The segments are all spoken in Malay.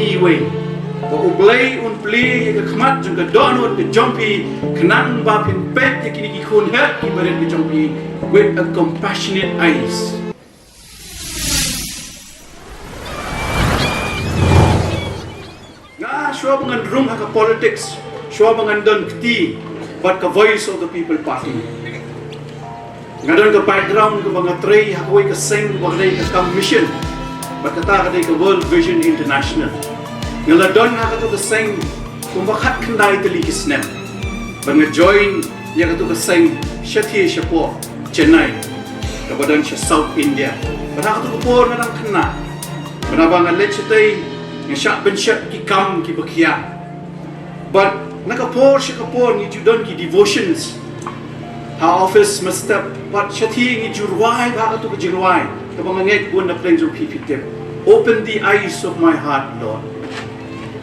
ini way. Ublay play ke khmat jong ke dohnud ke jompi kenang ba pin pet ye kini ki khun het ki baret ke jompi with a compassionate eyes. Nga shwa bangan room ha ka politics, shwa bangan don kti but ka voice of the people party. Nga don ka background ka banga tray ha ko ka sing ba ka commission but kata ka ka World Vision International. Ngala don nga kato ka sing kung bakit kanday tali kisnem. Bang join ya kato ka sing shati siya po Chennai. Kabadan siya South India. Bana kato ka po nga nang kana. Bana ba nga let siya tay nga siya ben siya ki kam ki bakya. But nakapor siya kapor ni judon ki devotions. Ha office mustap but shati ni jyrwa ba kato ka jyrwa. Kabang ngayt buwan na plains of PPTip. Open the eyes of my heart, Lord.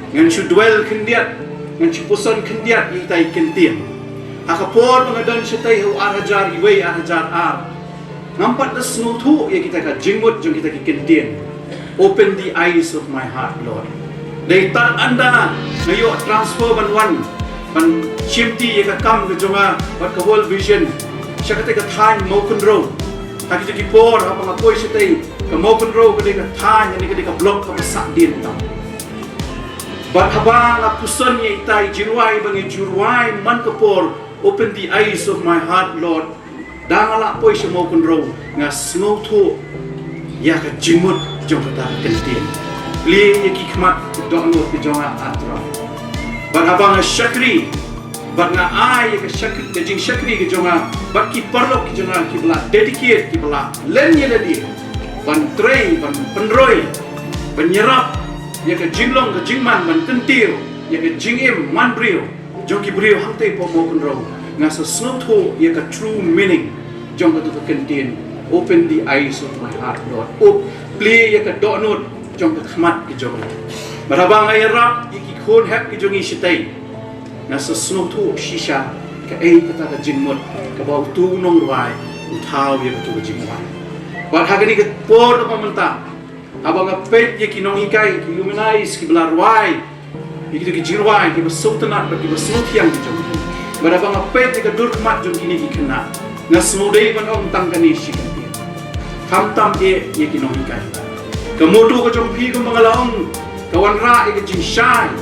Ngan siya dwell kendiat, ngan siya puson kendiat itay kentien. Hakapor mga don siya tayo arajar iway arajar ar. Nampat na snutu ya kita ka jingmut jong kita ki kentien. Open the eyes of my heart, Lord. Daytan anda ngayo transfer ban chimti ya ka kam ka jonga bat ka World Vision. Siya ka time moken road. Hakita ki por ha mga koy siya tayo ka moken road ka time ni ka block ka masak din ta. But habang puson niya itay jyrwa bang jyrwa man kapor open the eyes of my heart, Lord. Dangala po siya mo kunro nga snoto ya ka jimut jong kata kentien. Li yaki khmat dohnud ke jonga A Trai. But habang syakri but nga ay ka syakri ke jing syakri ke jonga but ki perlo ke jonga ki bela dedicate ki bela len ye ladi ban tray ban penroy penyerap ya ke jinglong ke jingman man kentir ya ke jingim man brio jong ki brio hang te po mo kunro nga sa snoto ya ke true meaning jong ka kentien. Open the eyes of my heart, Lord. Play ya ke dohnud jong ka khmat ke jong marabang ay rap iki khon hep ke jong isitai nga sa snoto shisha ka ay kata ka jingmot ka baw tu nong ruai utaw ya ka tu jingwai but hagani ka por ka pamanta abang apet ye kinong ikai ki humanize ki blarwai ki ki jyrwa ki basutana ki basutiang ki jong barabang apet ka dur khmat jong kini ki khna na smodei ban ong tangkani shikanti tam ye kinong ikai kamutu ka jong pi ko mga laong kawanra ka jing shai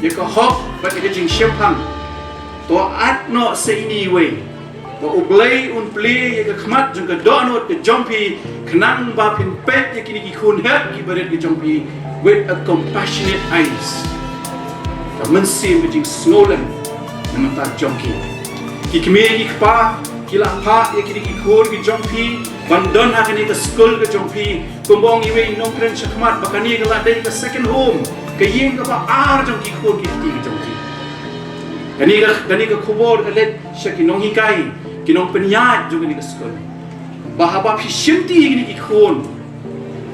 ye ka hok bat ka jing shempang to at no sa ini way ublay play ya ka khmat jong ka dohnud ke jompi kenang ba pin pet ya kini ki khun het ki baret ke jompi with a compassionate eyes ka mensim jing snolen na mata jomki ki kme ki pa ki la pa ya kini ki khur ki jompi bandon ha kini ka school ke jompi kumbong iwe nong kren khmat bakani ka la dai ka second home ka yeng ka ba ar jong ki khur ki ti jompi kani ka khubor ka let shaki nong hikai kinong penyat juga ni kesekol. Bahaba pi shimti ni ikon.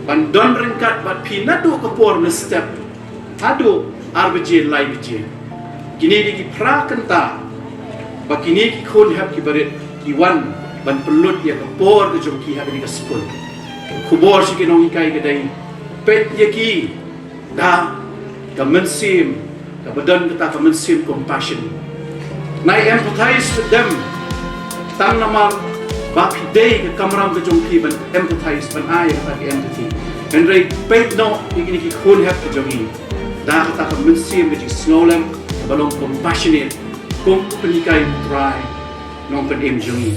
Bandon ringkat bat pi nado kapor na step. Ado arbije lai bije. Kini di ki pra kenta. Ba kini ki kon hab ki baret ki wan ban pelut ya kapor ke jong ki hab ni kesekol. Kubor si kinong ikai kedai. Pet ya ki da ka mensim ka badan kita ka mensim compassion. Nai empathize with them. Tang namar bapi day ke kamram ke jongki ban empathize ban ay kata ke empathy and right pet no ikini ki khun hap ke jongi da kata ka mensim ke snolem balong compassionate kum penikai try nong pen em jongi